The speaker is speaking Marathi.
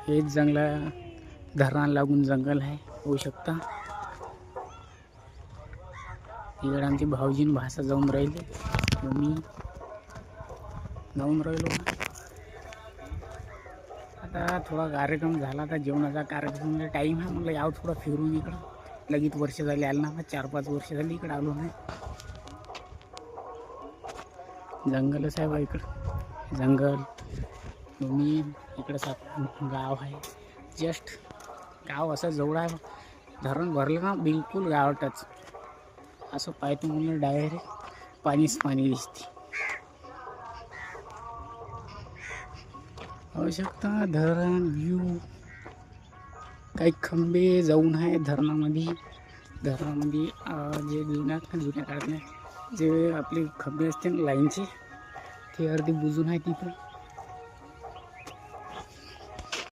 हेच जंगल धरणाला लागून जंगल आहे, होऊ शकता. इकडे आमची भाऊजीन भाषा जाऊन राहिली, मी जाऊन राहिलो. आता थोडा कार्यक्रम झाला, आता जेवणाचा कार्यक्रम टाईम आहे. म्हटलं याव थोडं फिरून इकडं. लगेच वर्ष झाली आलं ना, 4-5 वर्ष झाली इकडं आलो नाही. जंगलच आहे बा इकडं, जंगल. मी इकडं गाव आहे, जस्ट गाव असं जवळ आहे. धरण भरलं ना बिलकुल गावातच असं पाहतो म्हणून डायरेक्ट पाणीच पाणी दिसते. आवश्यकता धरण व्ह्यू, काही खंबे जाऊन आहे धरणामध्ये. जे जुन्या काळात जे आपले खंबे असते ना लाईनचे, ते अर्धी बुजून आहे तिथं.